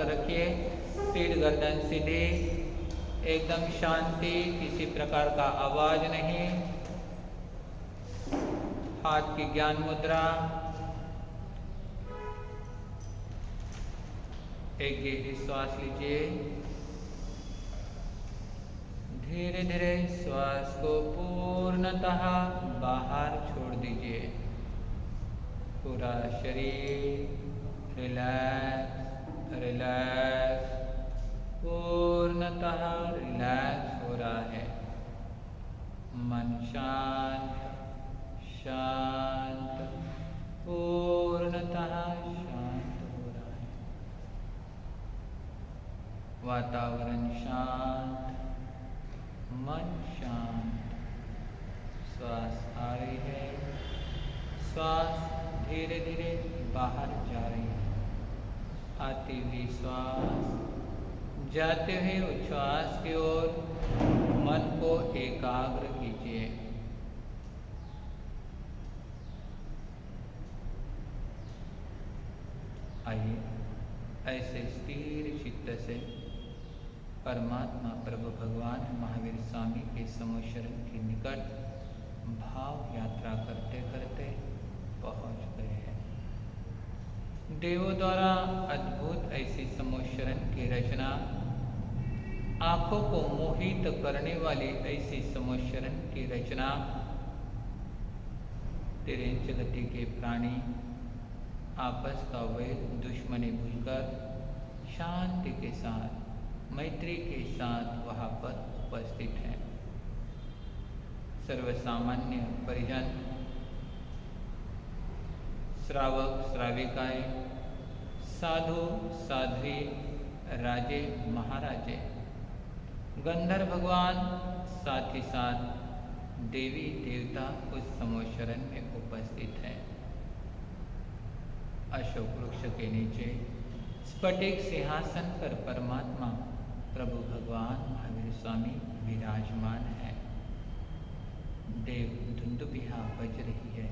रखिए। पीठ गर्दन सीधी, एकदम शांति, किसी प्रकार का आवाज नहीं। हाथ की ज्ञान मुद्रा। एक गहरी श्वास लीजिए। धीरे धीरे श्वास को पूर्णतः बाहर छोड़ दीजिए। पूरा शरीर रिलैक्स रिलैक्स, पूर्णतः रिलैक्स हो रहा है। मन शांत शांत, पूर्णतः शांत हो रहा है। वातावरण शांत, मन शांत। श्वास आ रही है, श्वास धीरे धीरे बाहर जा रही है। आती हुई श्वास, जाते हुए उच्छ्वास की ओर मन को एकाग्र कीजिए। आइए ऐसे स्थिर चित्त से परमात्मा प्रभु भगवान महावीर स्वामी के समोशरण के निकट भाव यात्रा करते करते पहुंच गए हैं। देवों द्वारा अद्भुत ऐसी समोशरण की रचना, आंखों को मोहित करने वाली ऐसी समोशरण की रचना, तिरंज गति के प्राणी आपस का वैर दुश्मनी भूलकर शांति के साथ, मैत्री के साथ वहाँ पर उपस्थित है। सर्वसामान्य परिजन, श्रावक श्राविकाएं, साधु साध्वी, राजे महाराजे, गंधर्व भगवान, साथ ही साथ देवी देवता उस समोशरण में उपस्थित हैं। अशोक वृक्ष के नीचे स्फटिक सिंहासन पर परमात्मा प्रभु भगवान महावीर स्वामी विराजमान है। देव धुंदुबिहा बज रही है,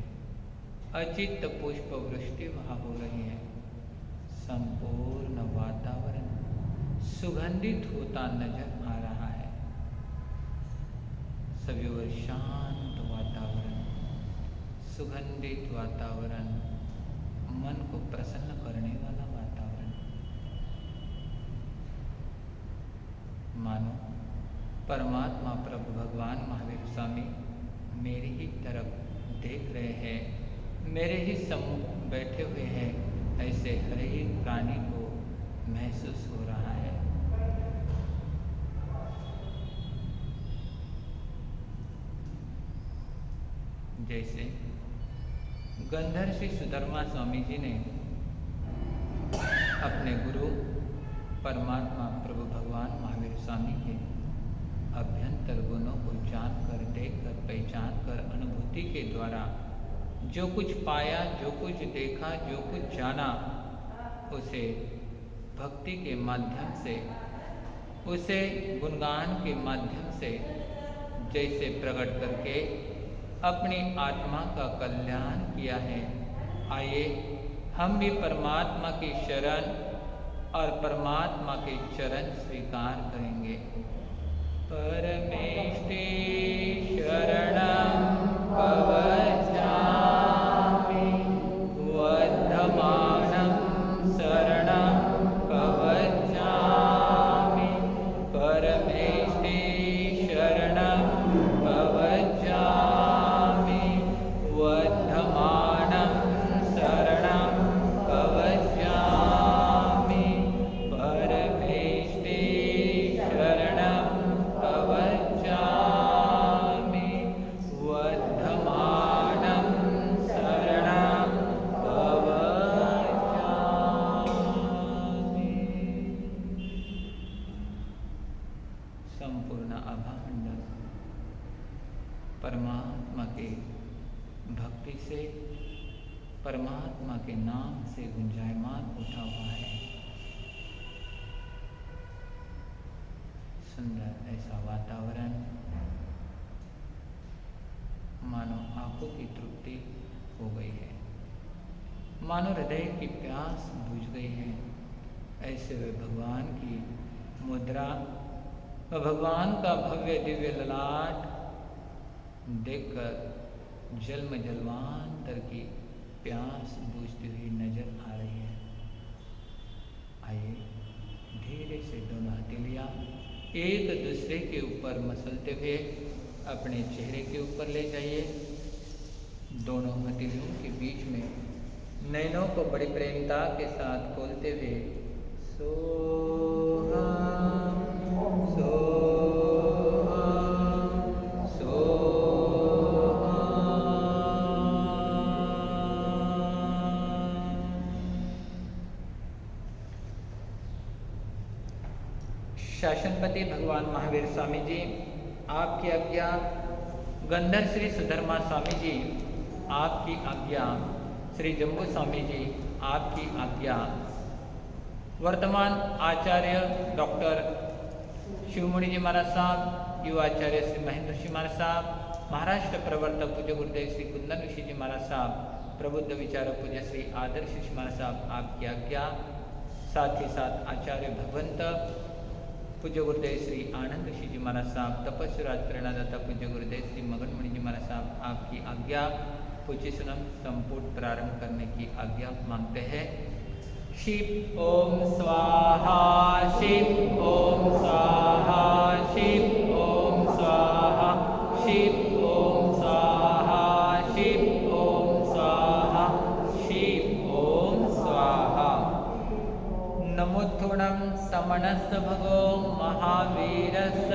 अचित पुष्प वृष्टि वहाँ हो रही है। संपूर्ण वातावरण सुगंधित होता नजर आ रहा है। सभी ओर शांत वातावरण, सुगंधित वातावरण, मन को प्रसन्न करने वाला वातावरण। मानो परमात्मा प्रभु भगवान महावीर स्वामी मेरी ही तरफ देख रहे हैं, मेरे ही सम्मुख बैठे हुए हैं, ऐसे हर एक प्राणी को महसूस हो रहा है। जैसे गंधर्व श्री सुधर्मा स्वामी जी ने अपने गुरु परमात्मा प्रभु भगवान महावीर स्वामी के अभ्यंतर गुणों को जानकर, देखकर, पहचान कर, अनुभूति के द्वारा जो कुछ पाया, जो कुछ देखा, जो कुछ जाना, उसे भक्ति के माध्यम से, उसे गुणगान के माध्यम से जैसे प्रकट करके अपनी आत्मा का कल्याण किया है। आइए हम भी परमात्मा की शरण और परमात्मा के चरण स्वीकार करेंगे। परमेष्टि शरणं कवचामि, वर्धमानं शरणं कवचामि। परमेष्टि शरणं कवचामि, वर्धमानं शरणं कवचामि। परमेष्टि शरणं कवचामि, वर्धमानं शरणं कवचामि। संपूर्ण आभामंडल परमात्मा के भक्ति से, परमात्मा के नाम से गुंजायमान उठा हुआ है। सुंदर ऐसा वातावरण, मानो आंखों की तृप्ति हो गई है, मानो हृदय की प्यास बुझ गई है। ऐसे वे भगवान की मुद्रा व भगवान का भव्य दिव्य ललाट देखकर जन्म जन्मांतर की प्यास बुझती हुई नजर आ रही है। आइए धीरे से दोनों हथेलियाँ एक दूसरे के ऊपर मसलते हुए अपने चेहरे के ऊपर ले जाइए। दोनों हथेलियों के बीच में नैनों को बड़ी प्रेमता के साथ खोलते हुए सोहम सोहम सोहम। शासनपति भगवान महावीर स्वामी जी, आपकी आज्ञा। गंधर श्री सुधर्मा स्वामी जी, आपकी आज्ञा। श्री जम्बू स्वामी जी, आपकी आज्ञा। वर्तमान आचार्य डॉक्टर शिवमुनि जी महाराज साहब, युवा आचार्य श्री महेंद्र श्री महाराज साहब, महाराष्ट्र प्रवर्तक पूज्य गुरुदेव श्री कुंदन ऋषि जी महाराज साहब, प्रबुद्ध विचारक पूज्य श्री आदर्श श्री महाराज साहब, आपकी आज्ञा। साथ ही साथ आचार्य भगवंत पूज्य गुरुदेव श्री आनंद ऋषि जी महाराज साहब, तपस्विराज प्रेरणादाता पूज्य गुरुदेव श्री मगन मुनि जी महाराज साहब, आपकी आज्ञा। पूज्य सुनम संपूर्ण प्रारंभ करने की आज्ञा मांगते हैं। शिव ओम स्वाहा, शिव ओम स्वाहा, शिव ओम स्वाहा, शिव ओम स्वाहा, शिव ओम स्वाहा, शिव ओम स्वाहा। नमोत्थुणं समणस्य भगो महावीरस्य,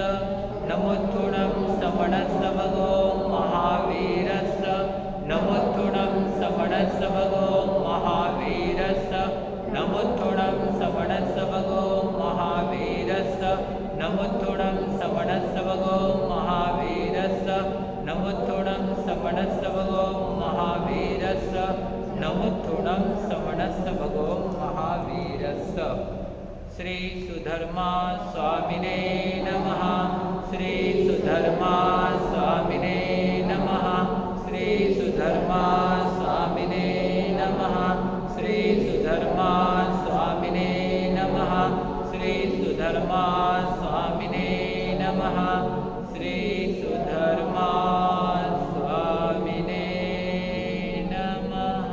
नमोत्थुणं समणस्य भगो महावीरस्य, नमोत्थुणं समणस्य भगो महावीरस्य, नमोत्थुणं समणस्य भगो महावीरस्य, नमोत्थुणं समणस्य भगो महावीरस्य, नमोत्थुणं समणस्य भगो महावीरस्य, नमोत्थुणं समणस्य भगो महावीरस्य। श्री सुधर्मा स्वामिने नमः, श्री सुधर्मा स्वामिने नमः, श्री सुधर्मा स्वामिने नमः, श्री सुधर्मा स्वामिने नमः, श्री सुधर्मा स्वामिने नमः, श्री सुधर्मा स्वामिने नमः।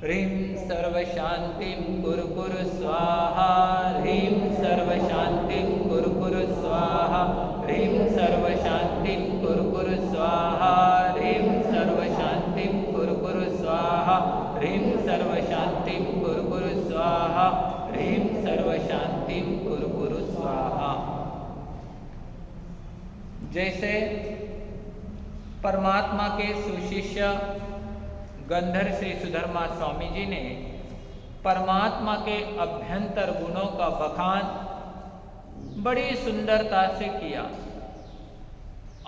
ह्रीं सर्वशान्तिं कुरु कुरु स्वाहा, ह्रीं सर्वशान्तिं कुरु कुरु स्वाहा, ह्रीं सर्वशान्तिं कुरु कुरु स्वाहा, ह्रीं सर्वशान्तिं कुरु कुरु स्वाहा, ह्रीं सर्वशान्तिं कुरु कुरु स्वाहा, ह्रीं सर्वशान्तिं कुरु कुरु स्वाहा। जैसे परमात्मा के सुशिष्य गंधर श्री सुधर्मा स्वामी जी ने परमात्मा के अभ्यंतर गुणों का बखान बड़ी सुंदरता से किया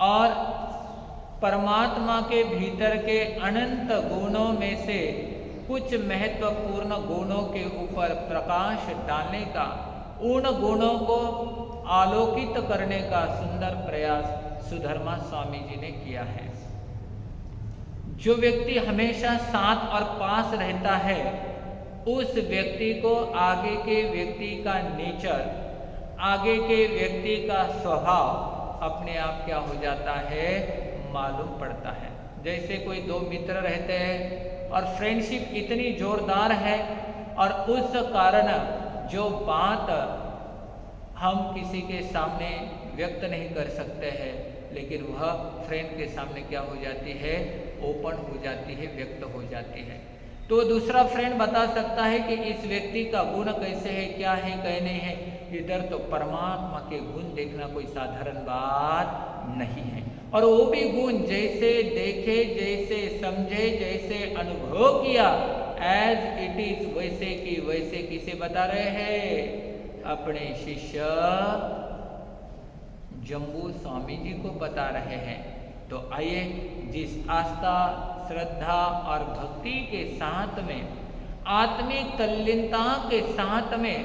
और परमात्मा के भीतर के अनंत गुणों में से कुछ महत्वपूर्ण गुणों के ऊपर प्रकाश डालने का, उन गुणों को आलोकित करने का सुंदर प्रयास सुधर्मा स्वामी जी ने किया है। जो व्यक्ति हमेशा साथ और पास रहता है, उस व्यक्ति को आगे के व्यक्ति का नेचर, आगे के व्यक्ति का स्वभाव अपने आप क्या हो जाता है, मालूम पड़ता है। जैसे कोई दो मित्र रहते हैं और फ्रेंडशिप इतनी जोरदार है और उस कारण जो बात हम किसी के सामने व्यक्त नहीं कर सकते हैं, लेकिन वह फ्रेंड के सामने क्या हो जाती है, ओपन हो जाती है, व्यक्त हो जाती है। तो दूसरा फ्रेंड बता सकता है कि इस व्यक्ति का गुण कैसे है, क्या है, क्या नहीं है। इधर तो परमात्मा के गुण देखना कोई साधारण बात नहीं है। और वो भी गुण जैसे देखे, जैसे समझे, जैसे अनुभव किया, एज इट इज वैसे की वैसे किसे बता रहे हैं, अपने शिष्य जम्बू स्वामी जी को बता रहे हैं। तो आइए, जिस आस्था, श्रद्धा और भक्ति के साथ में, आत्मिक तल्लीनता के साथ में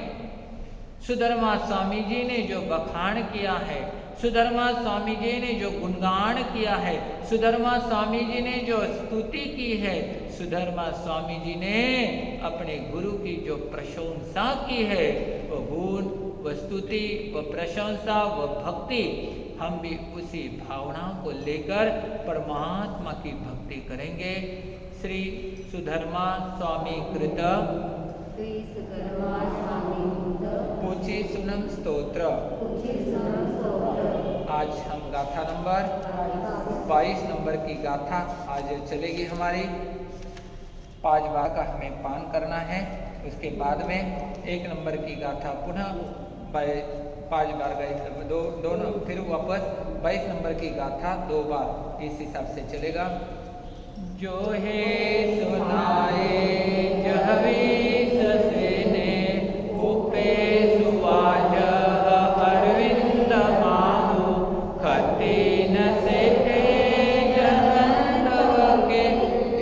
सुधर्मा स्वामी जी ने जो बखान किया है, सुधर्मा स्वामी जी ने जो गुणगान किया है, सुधर्मा स्वामी जी ने जो स्तुति की है, सुधर्मा स्वामी जी ने अपने गुरु की जो प्रशंसा की है, वो गुण, वो स्तुति, वो प्रशंसा, वो भक्ति, हम भी उसी भावनाओं को लेकर परमात्मा की भक्ति करेंगे। श्री सुधर्मा स्वामी कृत पूची सुनम स्तोत्र। आज हम गाथा नंबर 22 नंबर की गाथा आज चलेगी हमारी। 5 बार का हमें पान करना है, उसके बाद में 1 नंबर की गाथा पुनः 5 बार गए दोनों, फिर वापस 22 नंबर की गाथा 2 बार, इस हिसाब से चलेगा। जो है सुनाए जहवीस सेने उपे सुवाज अरविंद माहु खते न सेठे जनंतव के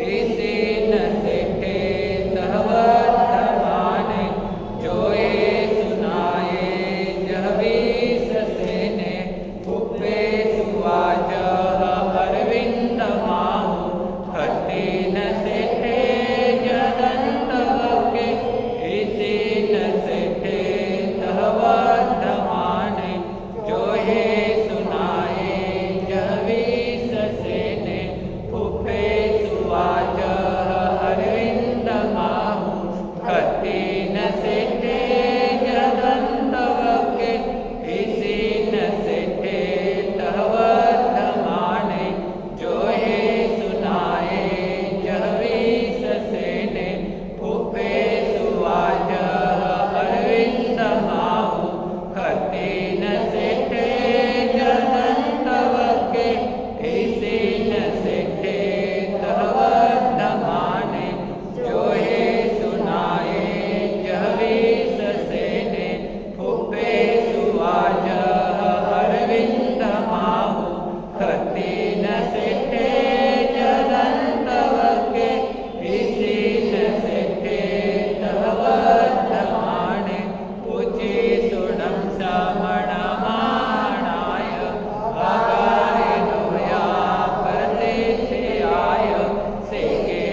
ऐसे न सेठे सहवत माने। जो है सुनाए जहवीस सेने उपे सुवाज अरविंद माहु खते न सेठे जनंतव के ऐसे न सेठे सहवत माने। जो है सुनाए जहवीस सेने उपे सुवाज अरविंद माहु खते न सेठे जनंतव के ऐसे न सेठे सहवत माने। जो है सुनाए जहवीस सेने उपे सुवाज अरविंद माहु खते न सेठे जनंतव के ऐसे न सेठे सहवत माने। जो है सुनाए जहवीस सेने उपे सुवाज अरविंद माहु खते न सेठे जनंतव के ऐसे न सेठे सहवत माने। पूजे सुणम श्रमण माणाय आगारे लोया प्रतिष्ठयाय सेके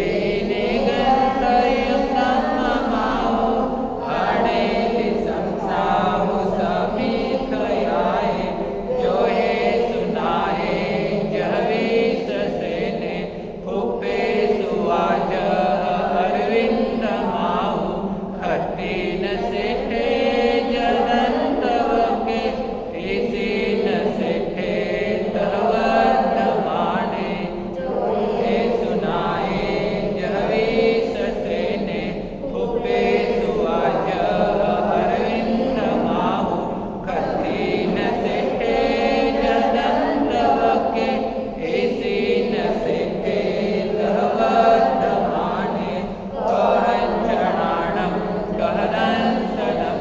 निगंतयं नममाहो अणेलि संसाहु समीथयाय। जो है सुनाए जहवीस सेने उपे सुवाज अरविंद माहु खते न सेठे जनंतव के ऐसे न सेठे सहवत माने। हे सुनाए जहवीस सेने उपे सुवाज अरविंद माहु खते न सेठे जनंतव के ऐसे न सेठे सहवत माने। कहंचणाणं कहनंसनं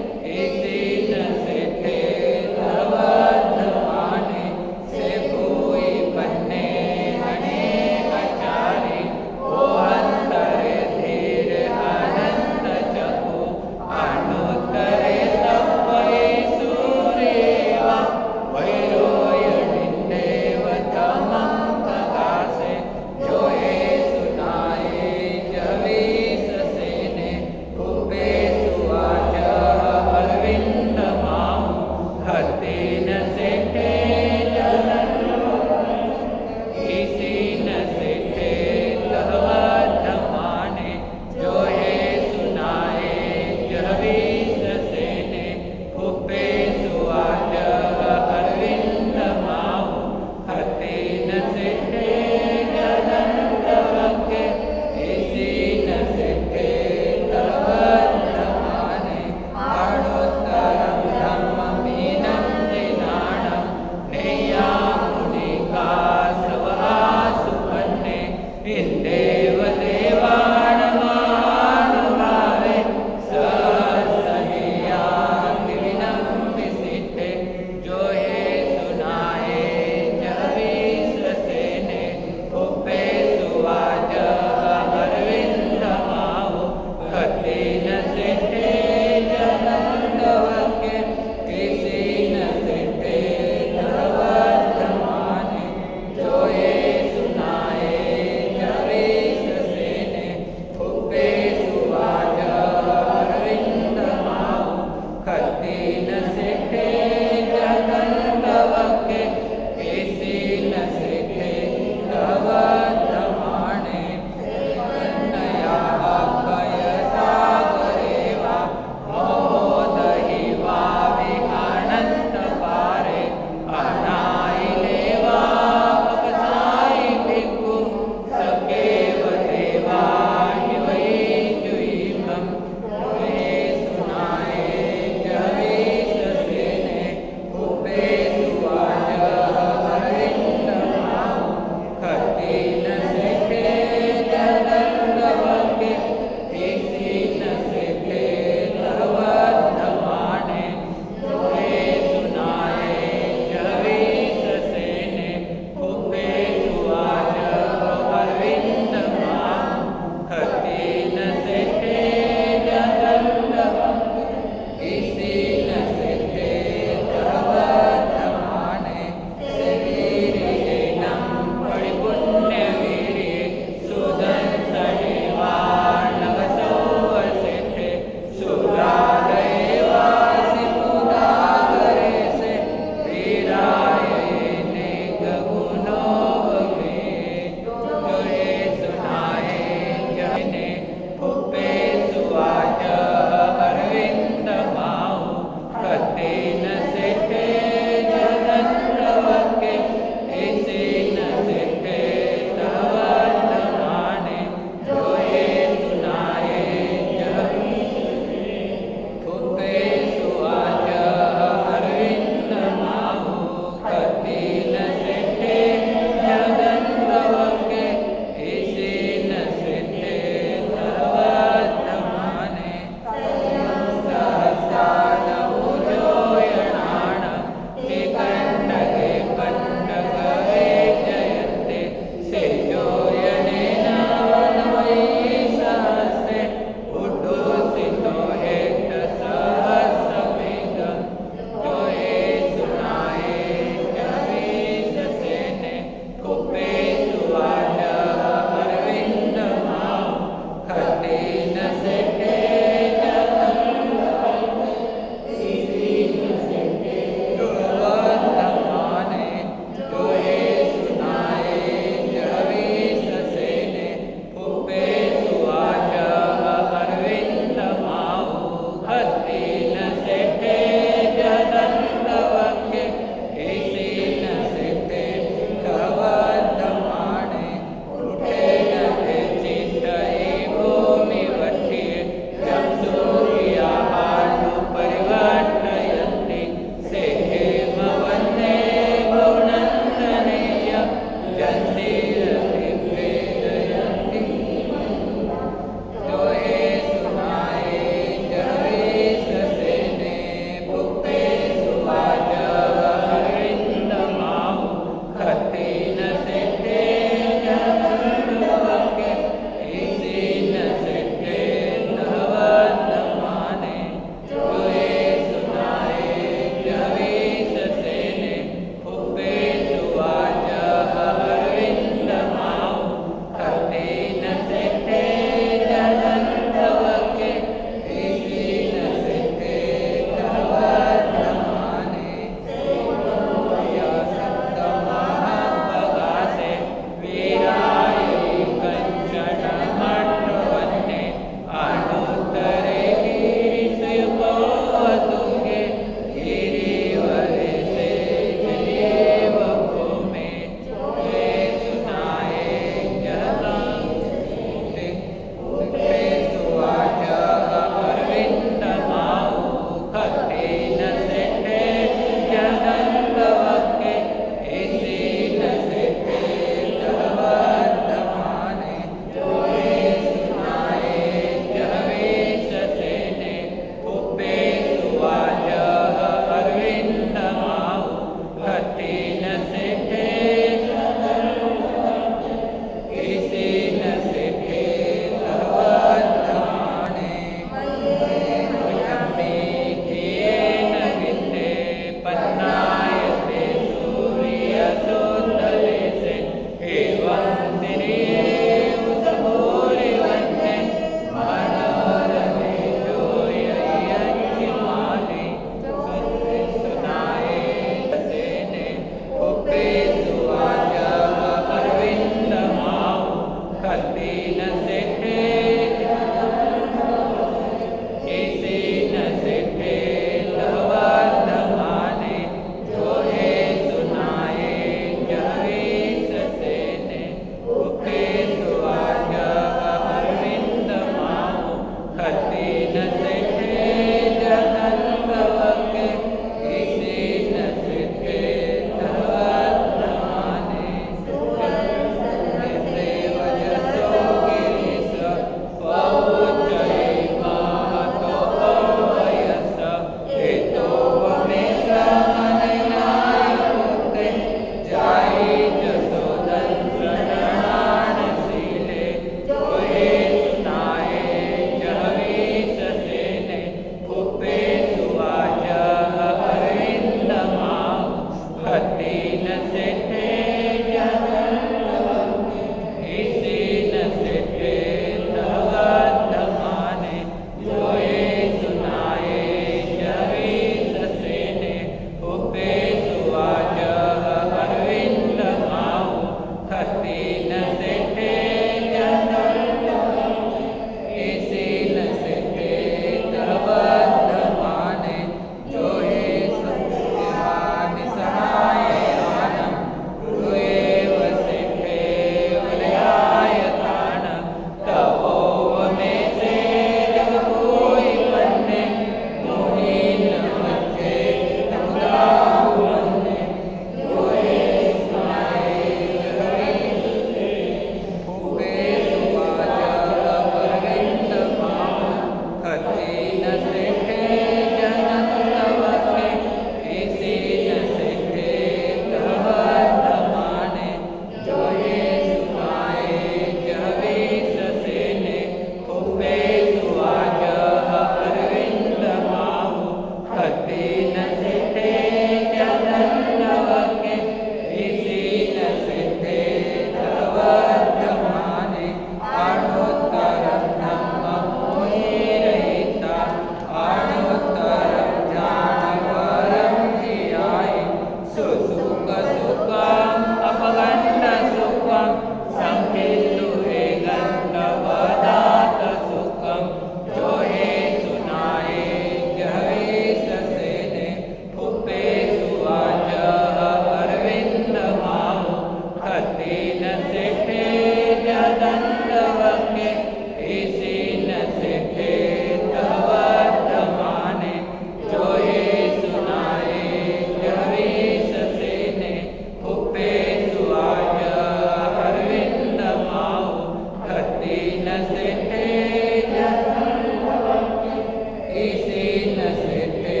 इसी न सिद्धे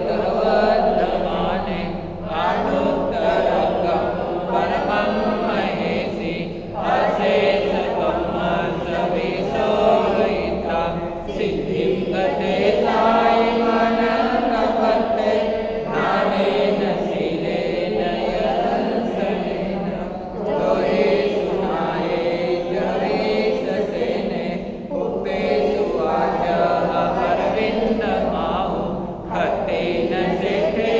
तवर्धमाने अनुत्तरकं परमं महेशि अशेष ब्रह्म सविशोहिता सिद्धिं गते सायमनन्तपत्ते ज्ञानेन शीलेन यदंसनेन दोहे सुनाये जवेशसेने उपेषु वाचः अरविन्दमाहु खतेन सिद्धे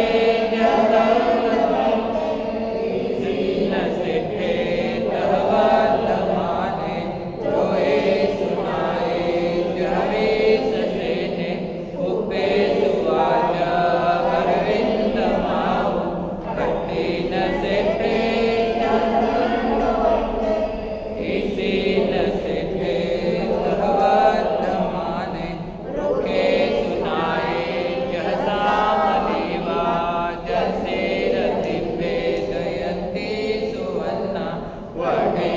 न सिद्धे तवर्धमाने दोहे सुनाये जवेशसेने उपेषु वाचः अरविन्दमाहु खतेन सिद्धे इसी न सिद्धे तवर्धमाने रुखे सुनाये जह सामदेवा जसेरतिभे दयन्ति सुवन्ना वटे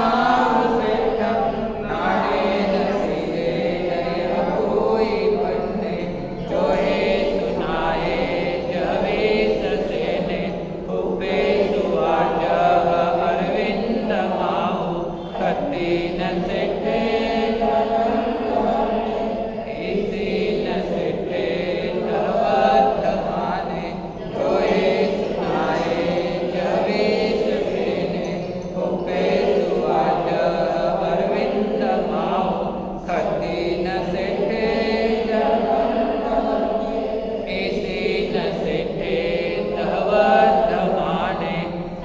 सुवानन्दनमाहुसेठं नाडेन शीलेन यः कोई पन्ने जोहे सुनाये जवेशसेने उपेषु वाचः अरविन्दमाहु खतेन सिद्धे इसी न सिद्धे तवर्धमाने जोहे सुनाये जवेशसेने उपेषु वाचः अरविन्दमाहु खतेन सिद्धे इसी न सिद्धे तवर्धमाने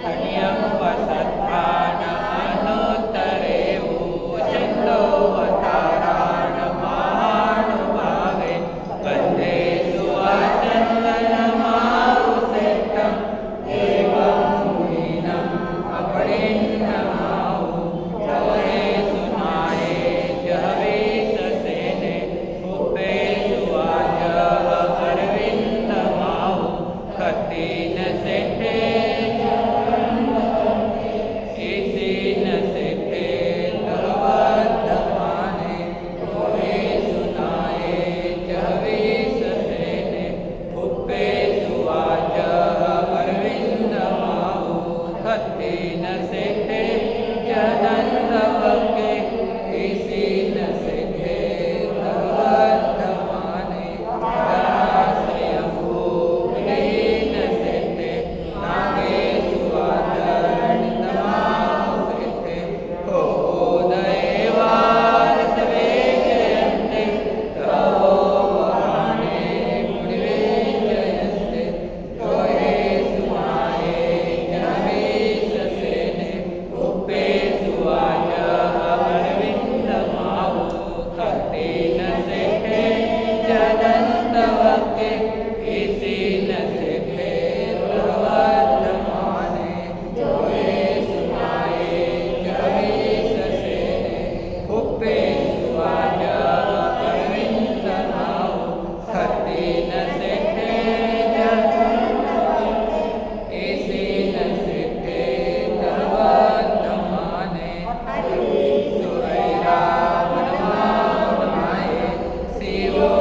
हनियं वसत्पान अनुत्तरेवो चन्दोवताराण महानुभावे वन्दे सुवाचन्दनमाहुसेठं एवं मुनीनम् अपरिणमाहु दोहे सुनाये जवेशसेने उपेषु वाचः अरविन्दमाहु खतेन सिद्धे इसी न सिद्धे तवर्धमाने दोहे सुनाये जवेशसेने उपेषु वाचः अरविन्दमाहु खतेन सिद्धे जदन्तवके इसी न सिद्धे तवर्धमाने दास्यम्भो विलेन सिद्धे नागेषु वाचरणितमाहुसेठे होदयेवारसवे जयन्ते तवो वहाने मुनिवेजयस्ते दोहे सुनाये जवेशसेने उपेषु वाचः अरविन्दमाहु खतेन सिद्धे जदन्तवके इसी न सिद्धे तवर्धमाने दोहे सुनाये जवेशसेने उपेषु वाचः अरविन्दमाहु खतेन सिद्धे इसी न सिद्धे तवर्धमाने सुरैरावणमानाये शिवो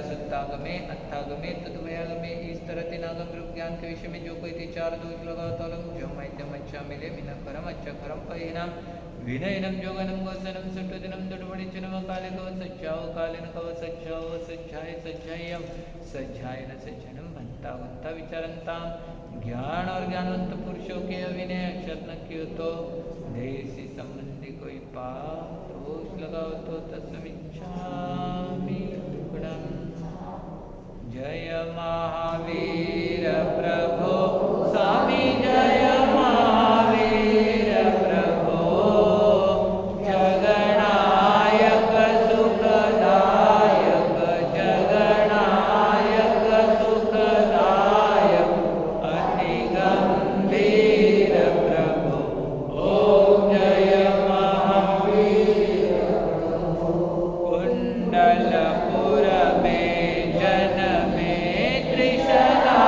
सुत्तागमे अर्थागमे तद्वयागमे इस तरह तीनागम रूप ज्ञान के विषय में जो कोई थी चार दोष लगाओ तोलम जो मैत्यम अच्छा मिले बिना करम अच्छा करम परिणाम विनयनम जोगनम गोसनम सट्टुदिनम दुडबड़ी चिनम काले कव सच्चाओ कालिन कव सच्चाओ सच्चायम सच्चाय न सज्जनम बनता बनता विचारंताम ज्ञान और ज्ञानवंत पुरुषों के अविनय अक्षर न क्यों तो देशी संबंधी कोई पाप दोष लगाओ तो तस्मिच्छामि दुक्कडम। जय महावीर प्रभो स्वामी जय महावीर प्रभो जगन्नायक सुखदायक जगन्नायक सुखदायक अति गंभीर प्रभो ओम जय महावीर कुंडलपुर में जन में त्रिशला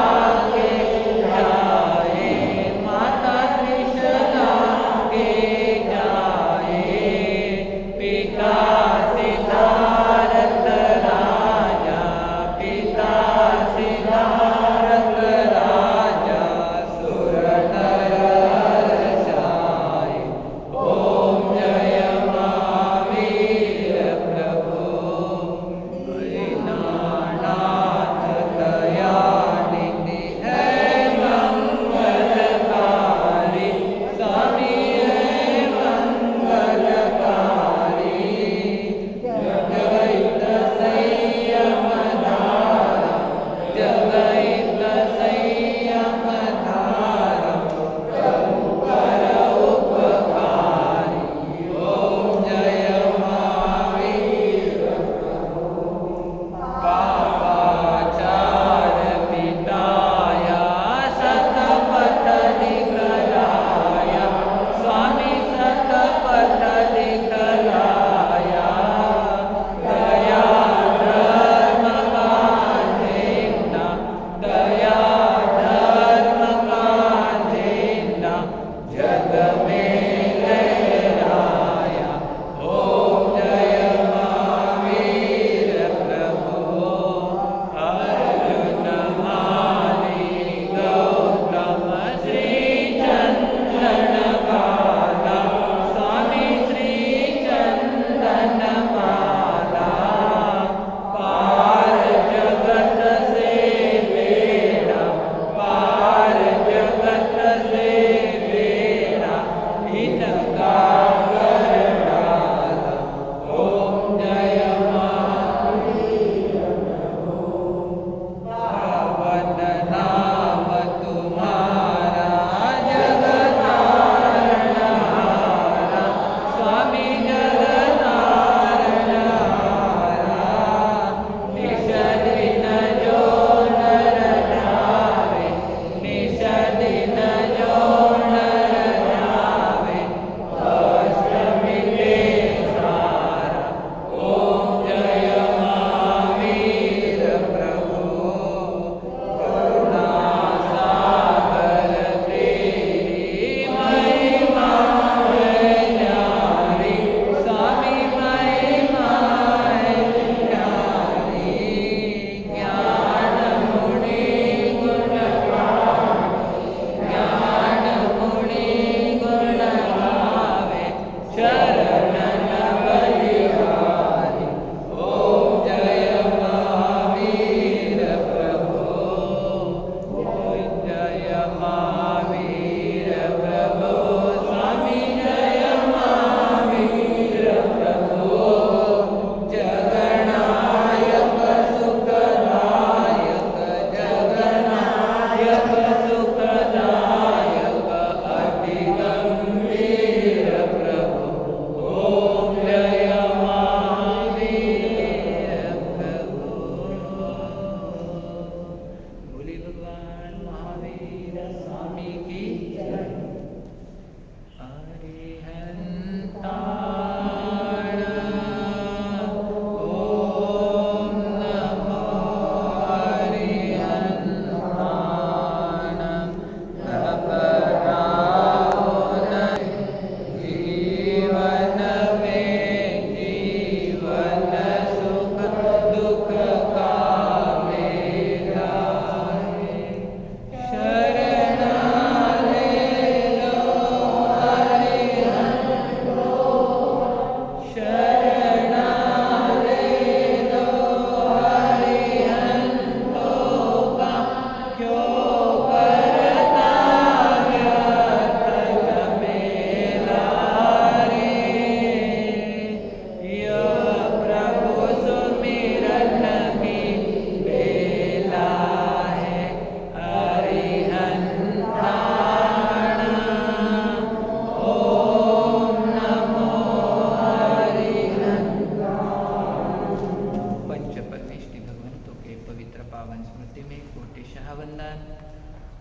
पावन स्मृति में कोटिशः वंदन।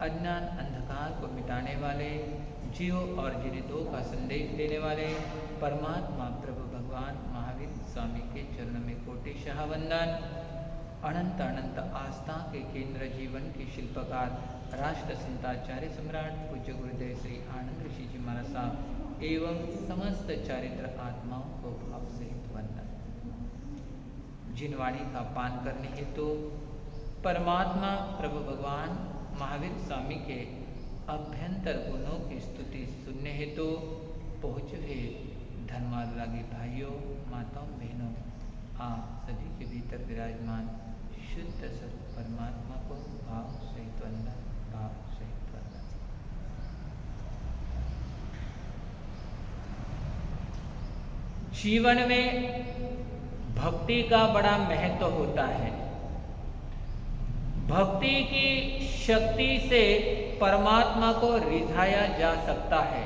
अज्ञान अंधकार को मिटाने वाले, जियो और जीवितों का संदेश देने वाले परमात्मा प्रभु भगवान महावीर स्वामी के चरण में कोटिशः वंदन। अनंत अनंत आस्था के केंद्र, जीवन के शिल्पकार, राष्ट्र संताचार्य सम्राट पूज्य गुरुदेव श्री आनंद ऋषि जी महाराज साहब एवं समस्त चारित्र आत्माओं को भाव से वंदन। जिन वाणी का पान करने हेतु परमात्मा प्रभु भगवान महावीर स्वामी के अभ्यंतर गुणों की स्तुति सुनने हेतु पहुँचे हुए धर्मानुरागी भाइयों, माताओं, बहनों, आप सभी के भीतर विराजमान शुद्ध सत परमात्मा को भाव सहित वंदन, भाव सहित वंदन। जीवन में भक्ति का बड़ा महत्व होता है। भक्ति की शक्ति से परमात्मा को रिझाया जा सकता है।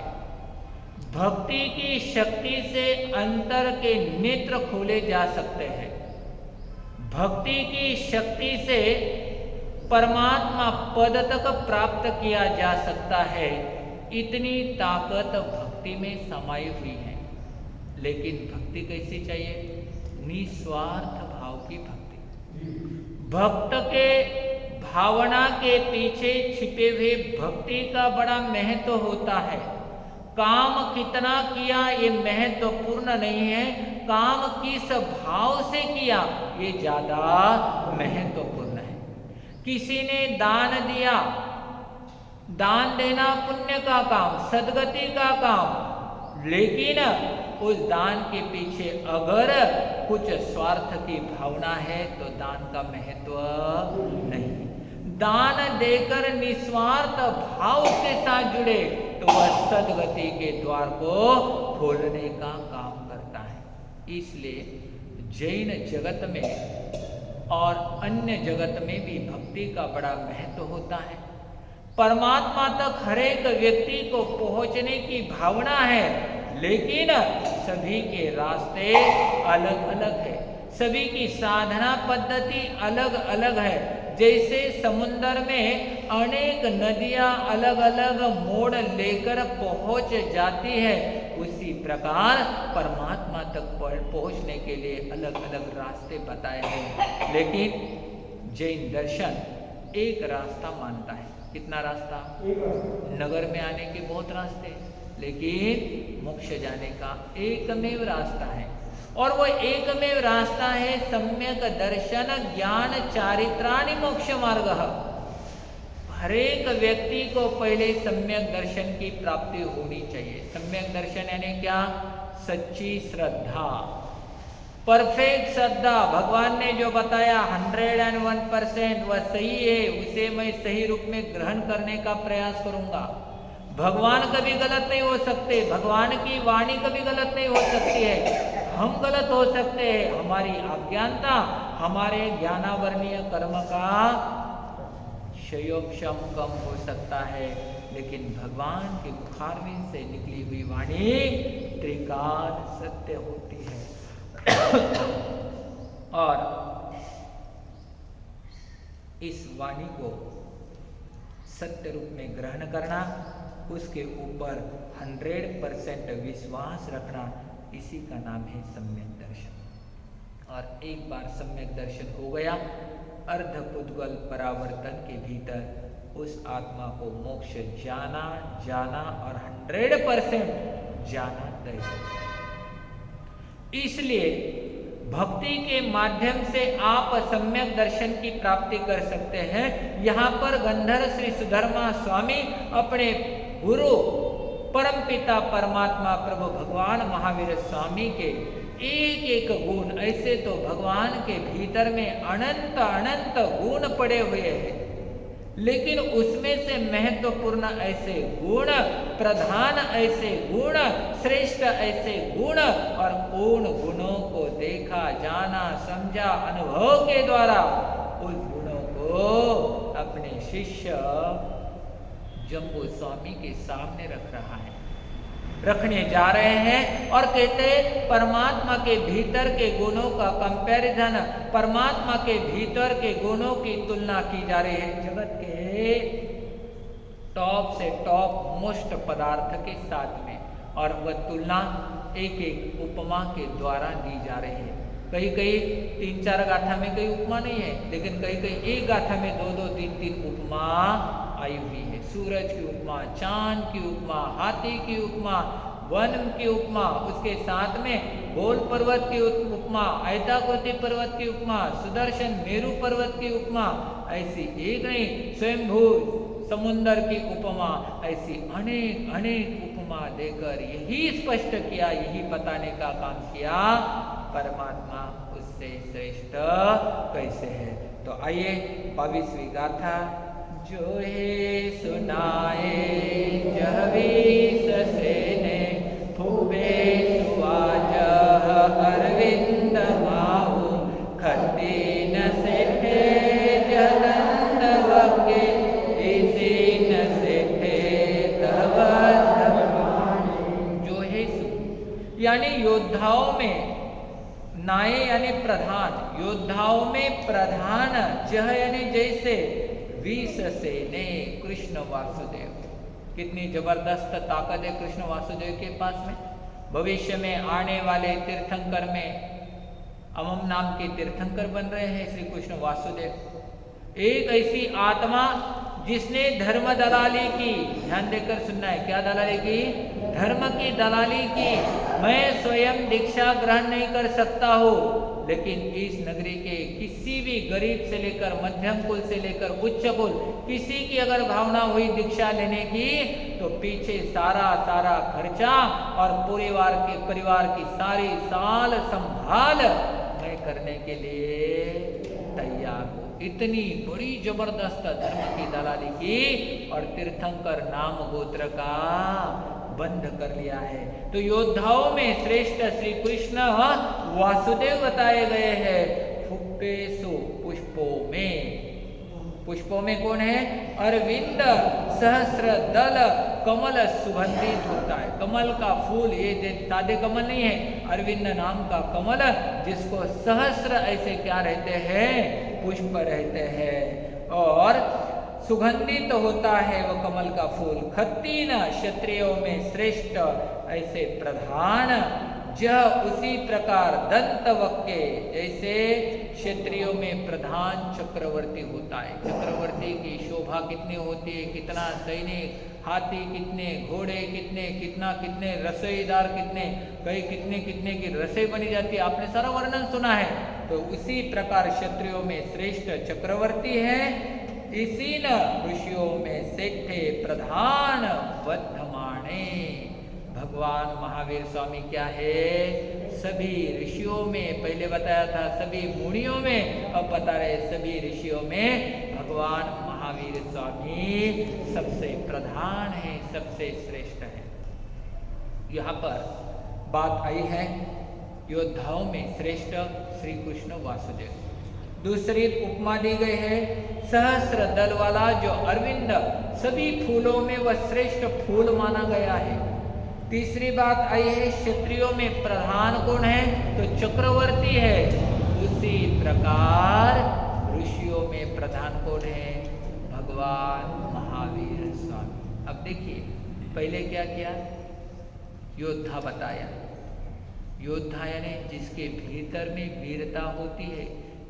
भक्ति की शक्ति से अंतर के नेत्र खोले जा सकते हैं। भक्ति की शक्ति से परमात्मा पद तक प्राप्त किया जा सकता है। इतनी ताकत भक्ति में समाई हुई है। लेकिन भक्ति कैसी चाहिए? निस्वार्थ भाव की भक्ति। भक्त के भावना के पीछे छिपे हुए भक्ति का बड़ा महत्व होता है। काम कितना किया ये महत्वपूर्ण नहीं है, काम किस भाव से किया ये ज्यादा महत्वपूर्ण है। किसी ने दान दिया, दान देना पुण्य का काम, सद्गति का काम, लेकिन उस दान के पीछे अगर कुछ स्वार्थ की भावना है तो दान का महत्व नहीं। दान देकर निस्वार्थ भाव के साथ जुड़े तो वह सद्गति के द्वार को खोलने का काम करता है। इसलिए जैन जगत में और अन्य जगत में भी भक्ति का बड़ा महत्व होता है। परमात्मा तक हर एक व्यक्ति को पहुंचने की भावना है, लेकिन सभी के रास्ते अलग अलग है, सभी की साधना पद्धति अलग अलग है। जैसे समुद्र में अनेक नदियां अलग अलग मोड़ लेकर पहुंच जाती है, उसी प्रकार परमात्मा तक पहुंचने के लिए अलग अलग रास्ते बताए हैं। लेकिन जैन दर्शन एक रास्ता मानता है। कितना रास्ता? नगर में आने के बहुत रास्ते, लेकिन मोक्ष जाने का एकमेव रास्ता है। और वो एकमेव रास्ता है सम्यक दर्शन ज्ञान चारित्राणि मोक्ष मार्ग। हर एक व्यक्ति को पहले सम्यक दर्शन की प्राप्ति होनी चाहिए। सम्यक दर्शन यानी क्या? सच्ची श्रद्धा, परफेक्ट श्रद्धा। भगवान ने जो बताया 101% वह सही है, उसे मैं सही रूप में ग्रहण करने का प्रयास करूंगा। भगवान कभी गलत नहीं हो सकते, भगवान की वाणी कभी गलत नहीं हो सकती है। हम गलत हो सकते हैं, हमारी अज्ञानता, हमारे ज्ञानावरणीय कर्म का क्षयोक्षम कम हो सकता है, लेकिन भगवान के मुखारविंद से निकली हुई वाणी त्रिकाल सत्य होती है। और इस वाणी को सत्य रूप में ग्रहण करना, उसके ऊपर 100% विश्वास रखना, इसी का नाम है सम्यक दर्शन। और एक बार सम्यक दर्शन हो गया, अर्ध पुद्गल परावर्तन के भीतर उस आत्मा को मोक्ष जाना और 100% जाना तय है। इसलिए भक्ति के माध्यम से आप सम्यक दर्शन की प्राप्ति कर सकते हैं। यहाँ पर गंधर्व श्री सुधर्मा स्वामी अपने गुरु परमपिता परमात्मा प्रभु भगवान महावीर स्वामी के एक एक गुण, ऐसे तो भगवान के भीतर में अनंत अनंत गुण पड़े हुए हैं, लेकिन उसमें से महत्वपूर्ण ऐसे गुण, प्रधान ऐसे गुण, श्रेष्ठ ऐसे गुण, और उन गुणों को देखा, जाना, समझा, अनुभव के द्वारा उस गुणों को अपने शिष्य जम्बू स्वामी के सामने रख रहा है। रखने जा रहे हैं और कहते परमात्मा के भीतर के गुणों का कंपैरिजन, परमात्मा के भीतर के गुणों की तुलना की जा रही है जगत के टॉप से टॉप मोस्ट पदार्थ के साथ में, और वह तुलना एक एक उपमा के द्वारा दी जा रही है। कहीं कहीं 3-4 गाथा में कई उपमा नहीं है, लेकिन कहीं कहीं एक गाथा में 2-2, 3-3 उपमा आई हुई है। सूरज की उपमा, चांद की उपमा, हाथी की उपमा, वन की उपमा, उसके साथ में गोल पर्वत की उपमा, ऐताकृति पर्वत की उपमा, सुदर्शन मेरु पर्वत की उपमा, ऐसी एक नहीं स्वयंभू समुन्दर की उपमा, ऐसी अनेक अनेक उपमा देकर यही स्पष्ट किया, यही बताने का काम किया परमात्मा उससे श्रेष्ठ कैसे है। तो आइए 22वीं गाथा। जो हे सुनाए जह वीस सेने फूबे सुवाज अरविंद माहू खत्ती न सेठे जलंद वके इसी न सेठे जो हे यानी योद्धाओं में नाये यानी प्रधान, योद्धाओं में प्रधान, जह यानी जैसे, वीस सेने कृष्ण वासुदेव। कितनी जबरदस्त ताकत है कृष्ण वासुदेव के पास में। भविष्य में आने वाले तीर्थंकर में अमम नाम के तीर्थंकर बन रहे हैं श्री कृष्ण वासुदेव। एक ऐसी आत्मा जिसने धर्म दलाली की, ध्यान देकर सुनना है, क्या दलाली की? धर्म की दलाली की। मैं स्वयं दीक्षा ग्रहण नहीं कर सकता हूँ, लेकिन इस नगरी के किसी भी गरीब से लेकर मध्यम कुल से लेकर उच्च कुल, किसी की अगर भावना हुई दीक्षा लेने की, तो पीछे सारा खर्चा और परिवार की सारी साल संभाल मैं करने के लिए तैयार हूँ। इतनी बड़ी जबरदस्त धर्म की दलाली की और तीर्थंकर नाम गोत्र का बंद कर लिया है। तो योद्धाओं में श्रेष्ठ श्री कृष्ण वासुदेव बताए गए हैं। फुप्पेसु पुष्पों में कौन है? अरविंद सहस्र दल कमल सुगंधित होता है। कमल का फूल, ये सादे कमल नहीं है, अरविंद नाम का कमल जिसको सहस्र ऐसे क्या रहते हैं? पुष्प रहते हैं और सुगंधित होता है वह कमल का फूल। खत्तीन क्षत्रियों में श्रेष्ठ ऐसे प्रधान, जह उसी प्रकार दंतवक्के जैसे क्षत्रियों में प्रधान चक्रवर्ती होता है। चक्रवर्ती की शोभा कितनी होती है, कितना सैनिक, हाथी कितने, घोड़े कितने, कितने रसोईदार कितने, कई कितने की रसोई बनी जाती है, आपने सारा वर्णन सुना है। तो उसी प्रकार क्षत्रियों में श्रेष्ठ चक्रवर्ती है। इसी न ऋषियों में सेठे प्रधान वर्धमाने। भगवान महावीर स्वामी क्या है? सभी ऋषियों में, पहले बताया था सभी मुनियों में, अब बता रहे सभी ऋषियों में भगवान महावीर स्वामी सबसे प्रधान है, सबसे श्रेष्ठ है। यहाँ पर बात आई है योद्धाओं में श्रेष्ठ श्री कृष्ण वासुदेव। दूसरी उपमा दी गई है सहस्र दल वाला जो अरविंद, सभी फूलों में वह श्रेष्ठ फूल माना गया है। तीसरी बात आई है क्षत्रियों में प्रधान कौन है? तो चक्रवर्ती है। उसी प्रकार ऋषियों में प्रधान कौन है? भगवान महावीर स्वामी। अब देखिए पहले क्या किया? योद्धा बताया। योद्धा यानी जिसके भीतर में वीरता होती है,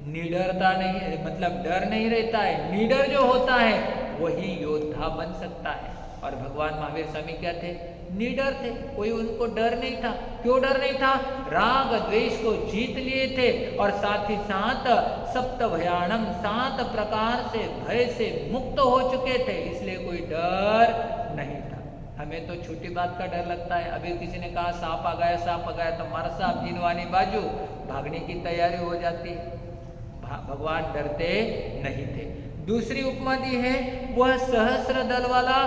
निडरता नहीं, मतलब डर नहीं रहता है। निडर जो होता है वही योद्धा बन सकता है। और भगवान महावीर स्वामी क्या थे? निडर थे, कोई उनको डर नहीं था। क्यों डर नहीं था? राग द्वेष को जीत लिए थे और साथ ही साथ सप्त भयानम, 7 प्रकार से भय से मुक्त हो चुके थे, इसलिए कोई डर नहीं था। हमें तो छोटी बात का डर लगता है। अभी किसी ने कहा सांप आ गया तो मार साहब जीनवानी बाजू, भागने की तैयारी हो जाती है। भगवान डरते नहीं थे। दूसरी उपमा दी है वह सहस्र दल वाला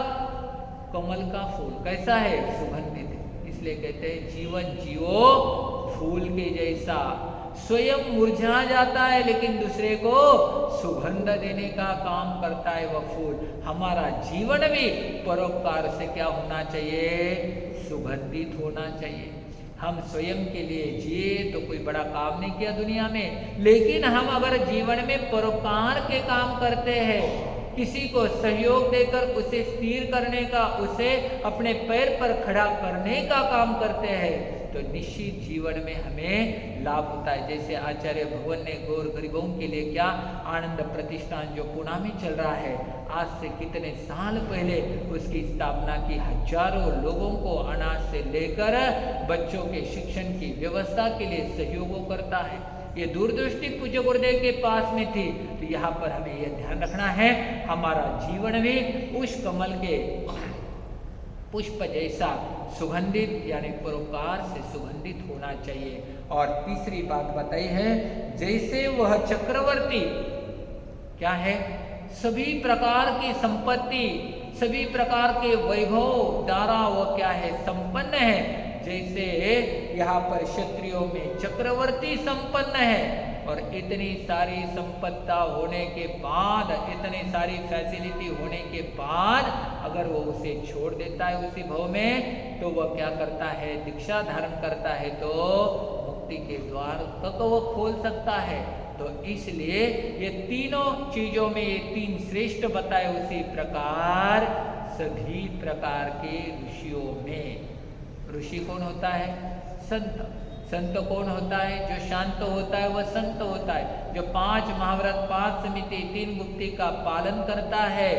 कमल का फूल कैसा है? सुगंधित है। इसलिए कहते हैं जीवन जियो फूल के जैसा। स्वयं मुरझा जाता है लेकिन दूसरे को सुगंध देने का काम करता है वह फूल। हमारा जीवन भी परोपकार से क्या होना चाहिए? सुगंधित होना चाहिए। हम स्वयं के लिए जिए तो कोई बड़ा काम नहीं किया दुनिया में, लेकिन हम अगर जीवन में परोपकार के काम करते हैं, किसी को सहयोग देकर उसे स्थिर करने का, उसे अपने पैर पर खड़ा करने का काम करते हैं, तो निश्चित जीवन में हमें लाभ होता है। जैसे आचार्य भगवान ने गौर गरीबों के लिए क्या आनंद प्रतिष्ठान जो पुणे में चल रहा है, आज से कितने साल पहले उसकी स्थापना की। हजारों लोगों को अनाज से लेकर बच्चों के शिक्षण की व्यवस्था के लिए सहयोग करता है। ये दूरदृष्टि पूज्य गुरुदेव के पास में थी। तो यहाँ पर हमें यह ध्यान रखना है, हमारा जीवन भी उस कमल के पुष्प जैसा सुगंधित यानी परोपकार से सुगंधित होना चाहिए। और तीसरी बात बताई है, जैसे वह चक्रवर्ती क्या है? सभी प्रकार की संपत्ति, सभी प्रकार के वैभव द्वारा वह क्या है? संपन्न है। जैसे यहाँ पर क्षत्रियों में चक्रवर्ती संपन्न है, और इतनी सारी संपत्ति होने के बाद, इतनी सारी फैसिलिटी होने के बाद अगर वो उसे छोड़ देता है उसी भव में, तो वह क्या करता है? दीक्षा धारण करता है तो मुक्ति के द्वार तक वो खोल सकता है। तो इसलिए ये तीनों चीजों में ये तीन श्रेष्ठ बताए। उसी प्रकार सभी प्रकार के ऋषियों में, ऋषि कौन होता है? संत। संत कौन होता है? जो शांत होता है वह संत होता है। जो 5 महाव्रत, 5 समिति, 3 गुप्ती का पालन करता है,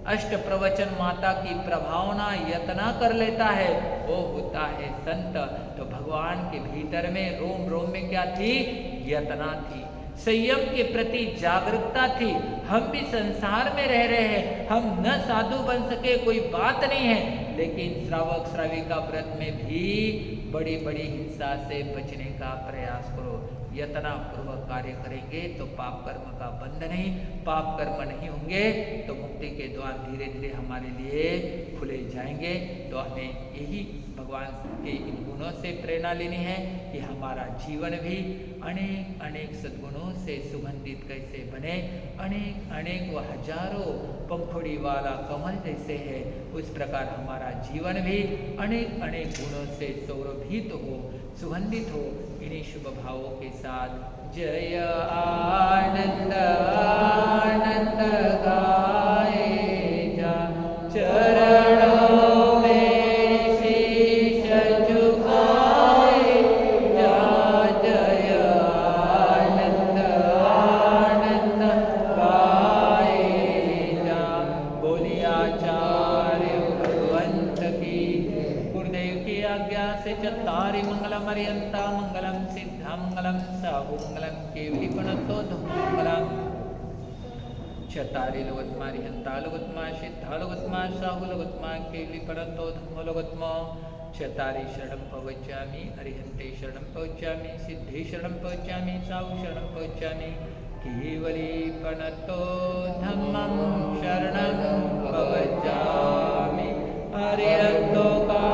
अष्ट प्रवचन माता की प्रभावना यतना कर लेता है, वो होता है संत। तो भगवान के भीतर में रोम रोम में क्या थी? यतना थी, संयम के प्रति जागरूकता थी। हम भी संसार में रह रहे हैं, हम न साधु बन सके कोई बात नहीं है, लेकिन श्रावक श्राविका व्रत में भी बड़ी बड़ी हिंसा से बचने का प्रयास करो। यतना पूर्वक कार्य करेंगे तो पाप कर्म का बंध नहीं, पाप कर्म नहीं होंगे तो मुक्ति के द्वार धीरे धीरे हमारे लिए खुले जाएंगे। तो हमें यही भगवान के इन गुणों से प्रेरणा लेनी है कि हमारा जीवन भी अनेक अनेक सद्गुणों से सुगंधित कैसे बने। अनेक अनेक व हजारों पंखुड़ी वाला कमल जैसे है, उस प्रकार हमारा जीवन भी अनेक अनेक गुणों से सौरभित हो, सुगंधित हो। इन्हीं शुभ भावों के साथ जय आनंद आनंद गाए जा, चरणों में शीश झुकाए जा, जय आनंद आनंद गाए जा। बोलिए आचार्य भगवंत की। गुरुदेव की आज्ञा से चत्तारि मंगलम अर्यंता मंगलम सिद्धा मंगलम साहु मंगलम केवली प्रणतो मंगलम। चत्तारि लोगोत्मा अर्यंता लोगोत्मा सिद्धा लोगोत्मा साहु लोगोत्मा केवली प्रणतो लोगोत्मा। चत्तारि शरणं प्रवचामि अर्यन्ते शरणं प्रवचामि सिद्धे शरणं प्रवचामि साहु शरणं प्रवचामि केवली प्रणतो धम्मं शरणं प्रवचामि। अर्यन्तो का